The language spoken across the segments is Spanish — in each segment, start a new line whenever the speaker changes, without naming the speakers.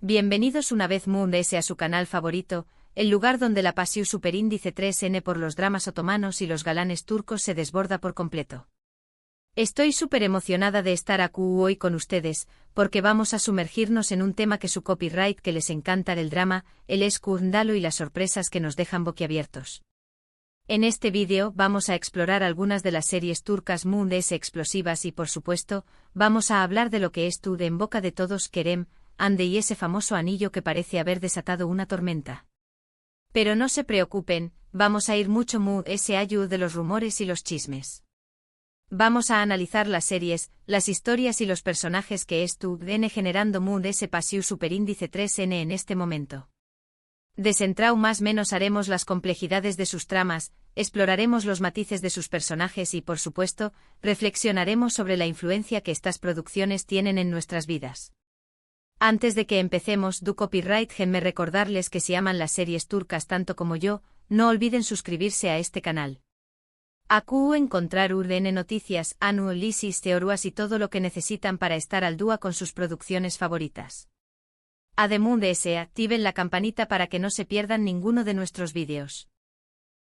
Bienvenidos una vez a su canal favorito, el lugar donde la pasión superíndice 3N por los dramas otomanos y los galanes turcos se desborda por completo. Estoy súper emocionada de estar aquí hoy con ustedes, porque vamos a sumergirnos en un tema que su copyright que les encanta el drama, el escándalo y las sorpresas que nos dejan boquiabiertos. En este vídeo vamos a explorar algunas de las series turcas explosivas y por supuesto, vamos a hablar de lo que es Tud en boca de todos Kerem, Ande y ese famoso anillo que parece haber desatado una tormenta. Pero no se preocupen, vamos a ir mucho ese ayud de los rumores y los chismes. Vamos a analizar las series, las historias y los personajes que es Tud generando ese pasión superíndice 3N en este momento. Desentrao más menos haremos las complejidades de sus tramas, exploraremos los matices de sus personajes y por supuesto, reflexionaremos sobre la influencia que estas producciones tienen en nuestras vidas. Antes de que empecemos, do copyright me recordarles que si aman las series turcas tanto como yo, no olviden suscribirse a este canal. Acu encontrar URN noticias, análisis, teorías y todo lo que necesitan para estar al día con sus producciones favoritas. Además de ese, activen la campanita para que no se pierdan ninguno de nuestros vídeos.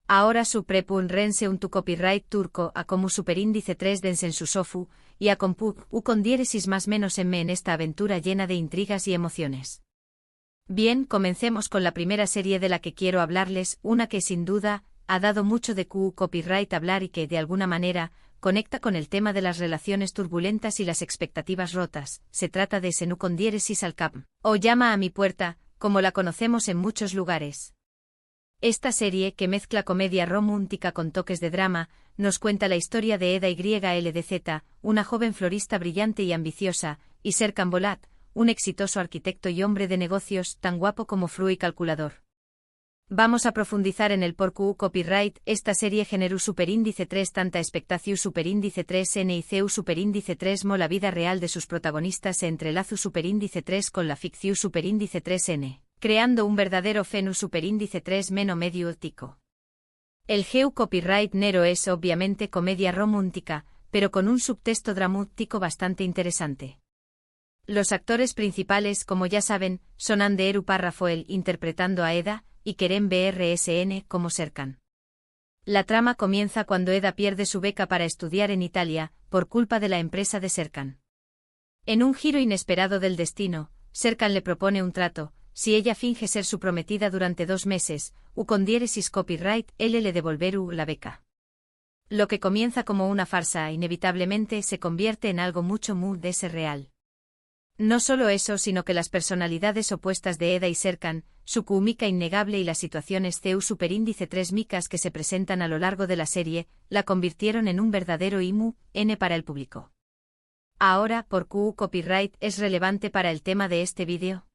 Ahora su rense un tu copyright turco a como superíndice 3 densen su sofu, y a compu con diéresis más menos en esta aventura llena de intrigas y emociones. Bien, comencemos con la primera serie de la que quiero hablarles, una que sin duda, ha dado mucho de copyright hablar y que, de alguna manera, conecta con el tema de las relaciones turbulentas y las expectativas rotas. Se trata de Senu con diéresis al cap, o Llama a mi puerta, como la conocemos en muchos lugares. Esta serie, que mezcla comedia romántica con toques de drama, nos cuenta la historia de Eda YLDZ, una joven florista brillante y ambiciosa, y Serkan Bolat, un exitoso arquitecto y hombre de negocios tan guapo como fru y calculador. Vamos a profundizar en el por copyright. Esta serie generó superíndice 3 tanta expectación superíndice 3N y CEU superíndice 3 mo la vida real de sus protagonistas se entrelaza superíndice 3 con la ficción superíndice 3N. Creando un verdadero fenu superíndice 3 menos medio óptico. El geu copyright nero es obviamente comedia romántica, pero con un subtexto dramático bastante interesante. Los actores principales, como ya saben, son Ande Eru Rafael interpretando a Eda, y Kerem BRSN como Serkan. La trama comienza cuando Eda pierde su beca para estudiar en Italia, por culpa de la empresa de Serkan. En un giro inesperado del destino, Serkan le propone un trato. Si ella finge ser su prometida durante 2 meses, con diéresis copyright, él le devolver la beca. Lo que comienza como una farsa inevitablemente se convierte en algo mucho real. No solo eso, sino que las personalidades opuestas de Eda y Serkan, su química innegable y las situaciones CEU superíndice 3 micas que se presentan a lo largo de la serie, la convirtieron en un verdadero N para el público. Ahora, ¿por qué copyright es relevante para el tema de este vídeo?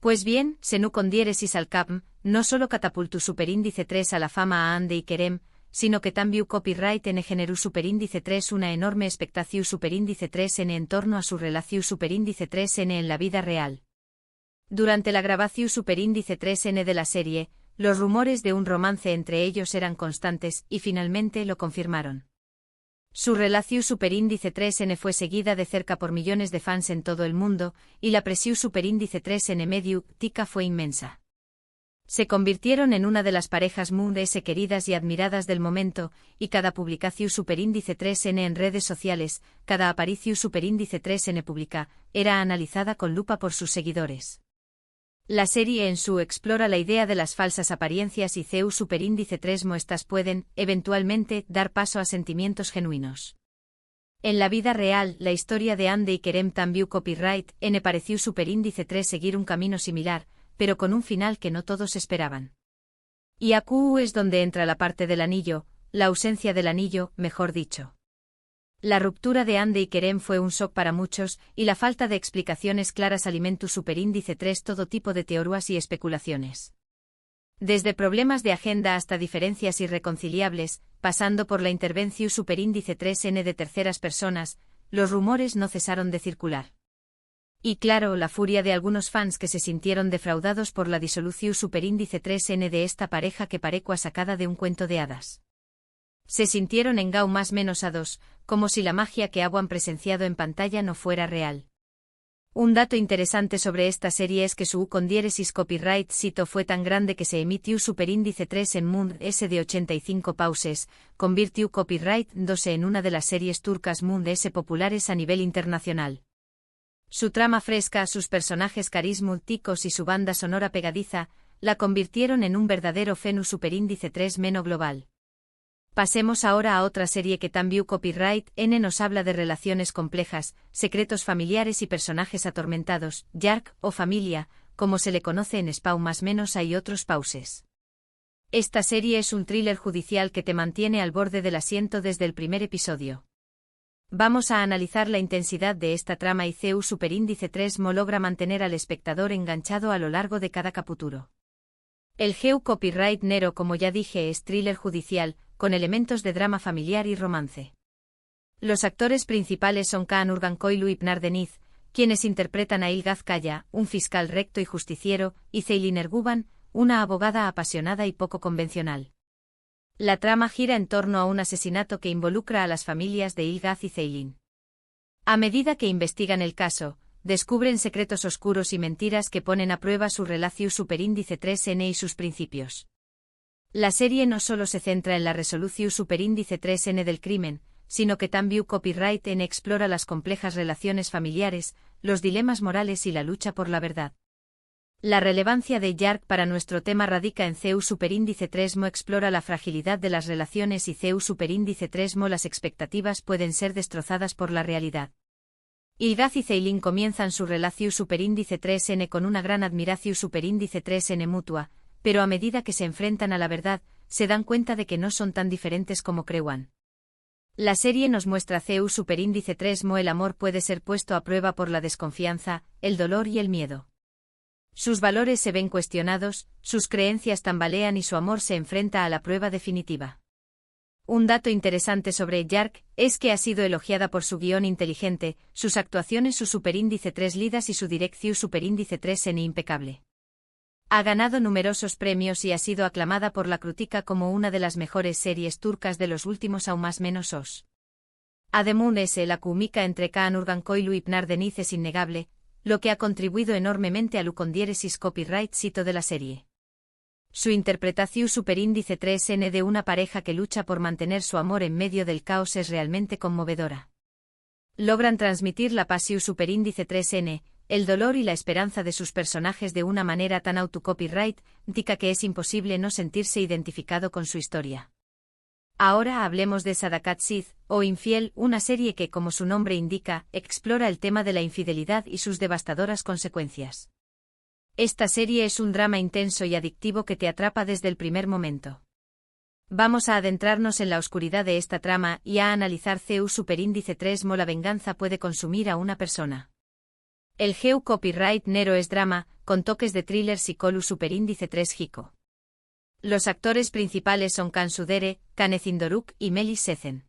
Pues bien, Senu con diéresis al cap, no solo catapultó superíndice 3 a la fama a Ande y Kerem, sino que también copyright en generó superíndice 3 una enorme expectación superíndice 3N en torno a su relación superíndice 3N en la vida real. Durante la grabación superíndice 3N de la serie, los rumores de un romance entre ellos eran constantes y finalmente lo confirmaron. Su relación superíndice 3N fue seguida de cerca por millones de fans en todo el mundo, y la presión superíndice 3N mediática fue inmensa. Se convirtieron en una de las parejas queridas y admiradas del momento, y cada publicación superíndice 3N en redes sociales, cada aparición superíndice 3N pública, era analizada con lupa por sus seguidores. La serie en su explora la idea de las falsas apariencias y CEU superíndice 3 estas pueden, eventualmente, dar paso a sentimientos genuinos. En la vida real, la historia de Ande y Kerem también copyright N pareció superíndice 3 seguir un camino similar, pero con un final que no todos esperaban. Y aquí es donde entra la parte del anillo, la ausencia del anillo, mejor dicho. La ruptura de Ande y Kerem fue un shock para muchos, y la falta de explicaciones claras alimentó superíndice 3 todo tipo de teorías y especulaciones. Desde problemas de agenda hasta diferencias irreconciliables, pasando por la intervención superíndice 3N de terceras personas, los rumores no cesaron de circular. Y claro, la furia de algunos fans que se sintieron defraudados por la disolución superíndice 3N de esta pareja que parecua sacada de un cuento de hadas. Se sintieron en gau más menos a dos, como si la magia que habían presenciado en pantalla no fuera real. Un dato interesante sobre esta serie es que su condiéresis copyright sito fue tan grande que se emitió superíndice 3 en Mund S de 85 pauses, convirtió copyright 2 en una de las series turcas Mund S populares a nivel internacional. Su trama fresca, sus personajes carismáticos y su banda sonora pegadiza, la convirtieron en un verdadero fenómeno superíndice 3 meno global. Pasemos ahora a otra serie que también copyright N nos habla de relaciones complejas, secretos familiares y personajes atormentados, Yark, o familia, como se le conoce en Spawn más menos hay otros pauses. Esta serie es un thriller judicial que te mantiene al borde del asiento desde el primer episodio. Vamos a analizar la intensidad de esta trama y CU superíndice 3 mo logra mantener al espectador enganchado a lo largo de cada capítulo. El GEU copyright Nero, como ya dije, es thriller judicial, con elementos de drama familiar y romance. Los actores principales son Kaan Urgankoğlu y Pınar Deniz, quienes interpretan a Ilgaz Kaya, un fiscal recto y justiciero, y Ceylin Erguvan, una abogada apasionada y poco convencional. La trama gira en torno a un asesinato que involucra a las familias de Ilgaz y Ceylin. A medida que investigan el caso, descubren secretos oscuros y mentiras que ponen a prueba su relación superíndice 3N y sus principios. La serie no solo se centra en la resolución superíndice 3N del crimen, sino que también copyright N explora las complejas relaciones familiares, los dilemas morales y la lucha por la verdad. La relevancia de Yark para nuestro tema radica en CU superíndice 3 mo explora la fragilidad de las relaciones y CU superíndice 3 mo las expectativas pueden ser destrozadas por la realidad. Ilgaz y Ceylin comienzan su relación superíndice 3N con una gran admiración superíndice 3N mutua, pero a medida que se enfrentan a la verdad, se dan cuenta de que no son tan diferentes como creían. La serie nos muestra CU superíndice 3 mo el amor puede ser puesto a prueba por la desconfianza, el dolor y el miedo. Sus valores se ven cuestionados, sus creencias tambalean y su amor se enfrenta a la prueba definitiva. Un dato interesante sobre Yark es que ha sido elogiada por su guión inteligente, sus actuaciones, su superíndice 3 lidas y su dirección superíndice 3N impecable. Ha ganado numerosos premios y ha sido aclamada por la crítica como una de las mejores series turcas de los últimos aún más menos os. Además, la química entre Kaan Urgankoğlu y Pınar Deniz es innegable, lo que ha contribuido enormemente al condiéresis copyright sito de la serie. Su interpretación superíndice 3N de una pareja que lucha por mantener su amor en medio del caos es realmente conmovedora. Logran transmitir la pasión superíndice 3N, el dolor y la esperanza de sus personajes de una manera tan autocopyright, dica que es imposible no sentirse identificado con su historia. Ahora hablemos de Sadakat Sith, o Infiel, una serie que, como su nombre indica, explora el tema de la infidelidad y sus devastadoras consecuencias. Esta serie es un drama intenso y adictivo que te atrapa desde el primer momento. Vamos a adentrarnos en la oscuridad de esta trama y a analizar CU superíndice 3 mo la venganza puede consumir a una persona. El GEU copyright Nero es drama, con toques de thriller psicolu superíndice 3 Hiko. Los actores principales son Can Sudere, Canecin Doruk y Melis Sezen.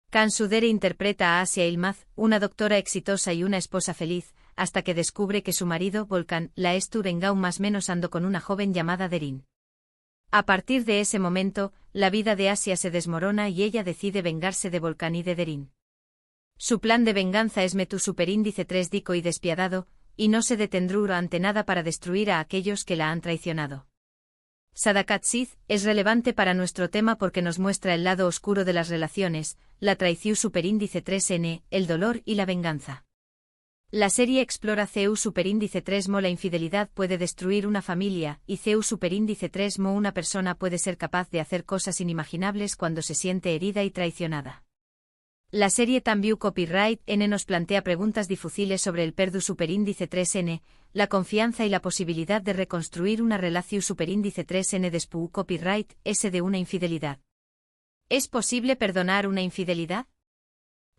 Can Sudere interpreta a Asia Ilmaz, una doctora exitosa y una esposa feliz, hasta que descubre que su marido, Volkan, la es Turengau más menos ando con una joven llamada Derin. A partir de ese momento, la vida de Asia se desmorona y ella decide vengarse de Volkan y de Derin. Su plan de venganza es metu superíndice 3 dico y despiadado, y no se detendrá ante nada para destruir a aquellos que la han traicionado. Sadakat Sith es relevante para nuestro tema porque nos muestra el lado oscuro de las relaciones, la traición superíndice 3N, el dolor y la venganza. La serie explora CU superíndice 3 mo la infidelidad puede destruir una familia y CU superíndice 3 mo una persona puede ser capaz de hacer cosas inimaginables cuando se siente herida y traicionada. La serie también copyright N nos plantea preguntas difíciles sobre el perdu superíndice 3N, la confianza y la posibilidad de reconstruir una relación superíndice 3N después copyright S de una infidelidad. ¿Es posible perdonar una infidelidad?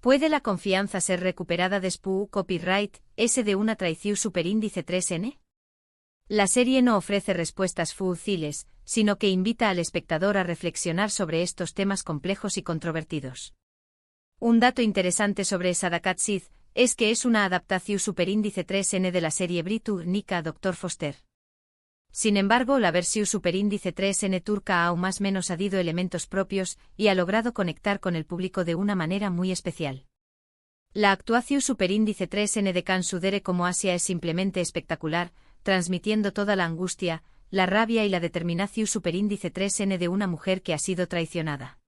¿Puede la confianza ser recuperada después copyright S de una traición superíndice 3N? La serie no ofrece respuestas fáciles, sino que invita al espectador a reflexionar sobre estos temas complejos y controvertidos. Un dato interesante sobre Sadakat Sith es que es una adaptación superíndice 3N de la serie británica Dr. Foster. Sin embargo, la versión superíndice 3N turca aún más menos ha dado elementos propios y ha logrado conectar con el público de una manera muy especial. La actuación superíndice 3N de Can Sudere como Asia es simplemente espectacular, transmitiendo toda la angustia, la rabia y la determinación superíndice 3N de una mujer que ha sido traicionada.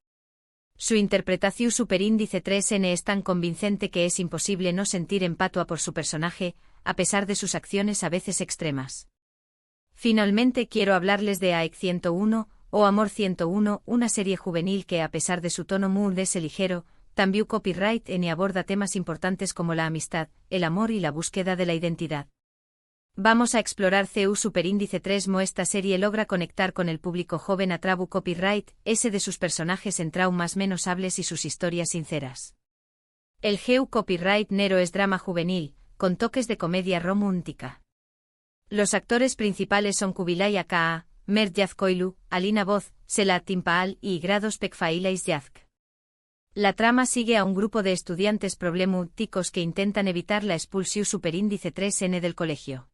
Su interpretación superíndice 3N es tan convincente que es imposible no sentir empatia por su personaje, a pesar de sus acciones a veces extremas. Finalmente quiero hablarles de AEC 101, o Amor 101, una serie juvenil que a pesar de su tono muy ligero, también copyright N aborda temas importantes como la amistad, el amor y la búsqueda de la identidad. Vamos a explorar CU superíndice 3 Mo. Esta serie logra conectar con el público joven a través copyright S de sus personajes en traumas menos hables y sus historias sinceras. El GU copyright Nero es drama juvenil, con toques de comedia romántica. Los actores principales son Kubilay Aka, Mert Yazkoylu, Alina Voz, Selat Timpaal y Grados Pekfailais Yazk. La trama sigue a un grupo de estudiantes problemáticos que intentan evitar la expulsión superíndice 3N del colegio.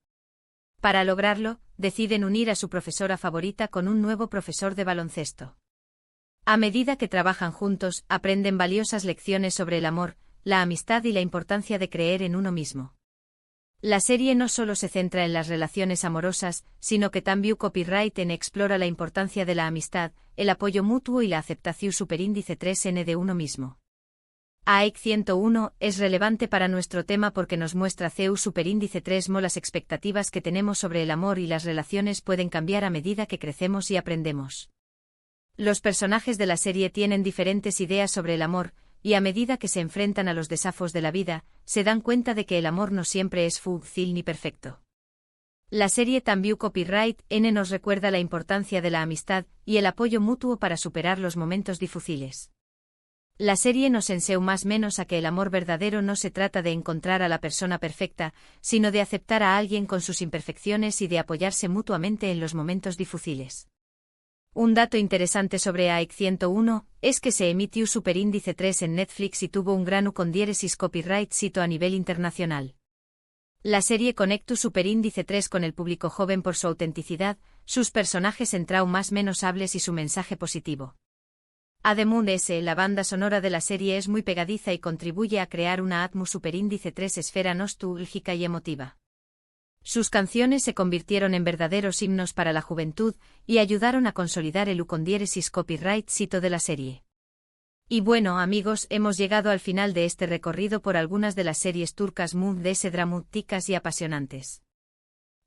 Para lograrlo, deciden unir a su profesora favorita con un nuevo profesor de baloncesto. A medida que trabajan juntos, aprenden valiosas lecciones sobre el amor, la amistad y la importancia de creer en uno mismo. La serie no solo se centra en las relaciones amorosas, sino que también copyright N explora la importancia de la amistad, el apoyo mutuo y la aceptación superíndice 3N de uno mismo. AEC 101 es relevante para nuestro tema porque nos muestra CU superíndice 3 Mo. Las expectativas que tenemos sobre el amor y las relaciones pueden cambiar a medida que crecemos y aprendemos. Los personajes de la serie tienen diferentes ideas sobre el amor, y a medida que se enfrentan a los desafíos de la vida, se dan cuenta de que el amor no siempre es fácil ni perfecto. La serie también copyright N nos recuerda la importancia de la amistad y el apoyo mutuo para superar los momentos difíciles. La serie nos enseña más o menos a que el amor verdadero no se trata de encontrar a la persona perfecta, sino de aceptar a alguien con sus imperfecciones y de apoyarse mutuamente en los momentos difíciles. Un dato interesante sobre AEC 101 es que se emitió superíndice 3 en Netflix y tuvo un gran con diéresis copyright sito a nivel internacional. La serie conectó superíndice 3 con el público joven por su autenticidad, sus personajes en traumas menos hables y su mensaje positivo. Además, la banda sonora de la serie es muy pegadiza y contribuye a crear una atmósfera superíndice 3 esfera nostálgica y emotiva. Sus canciones se convirtieron en verdaderos himnos para la juventud y ayudaron a consolidar el ucondiéresis copyright sito de la serie. Y bueno amigos, hemos llegado al final de este recorrido por algunas de las series turcas muy dramáticas y apasionantes.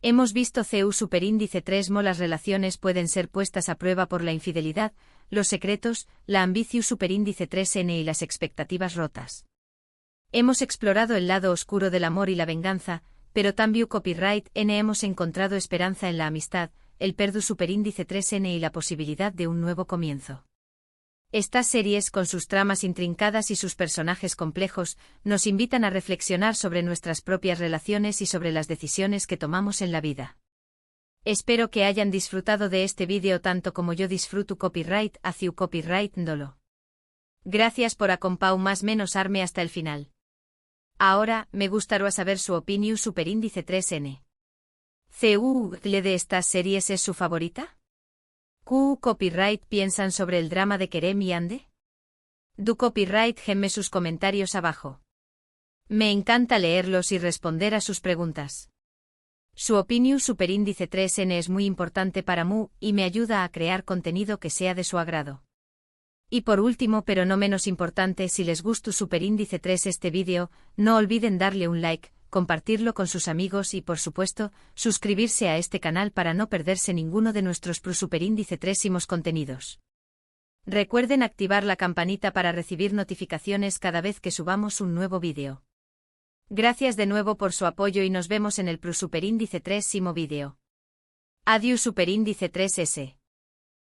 Hemos visto CU superíndice 3 Mo. Las relaciones pueden ser puestas a prueba por la infidelidad, los secretos, la ambición superíndice 3N y las expectativas rotas. Hemos explorado el lado oscuro del amor y la venganza, pero también copyright N hemos encontrado esperanza en la amistad, el perdu superíndice 3N y la posibilidad de un nuevo comienzo. Estas series, con sus tramas intrincadas y sus personajes complejos, nos invitan a reflexionar sobre nuestras propias relaciones y sobre las decisiones que tomamos en la vida. Espero que hayan disfrutado de este vídeo tanto como yo disfruto copyright hacia copyright Ndolo. Gracias por acompañarme hasta el final. Ahora, me gustaría saber su opinión superíndice 3N. ¿CU de estas series es su favorita? ¿Q copyright piensan sobre el drama de Kerem y Ande? Du copyright gemme sus comentarios abajo. Me encanta leerlos y responder a sus preguntas. Su opinión superíndice 3N es muy importante para mí y me ayuda a crear contenido que sea de su agrado. Y por último pero no menos importante, si les gustó superíndice 3 este vídeo, no olviden darle un like, compartirlo con sus amigos y por supuesto, suscribirse a este canal para no perderse ninguno de nuestros superíndice 3 contenidos. Recuerden activar la campanita para recibir notificaciones cada vez que subamos un nuevo vídeo. Gracias de nuevo por su apoyo y nos vemos en el superíndice 3 vídeo. Adiós superíndice 3S.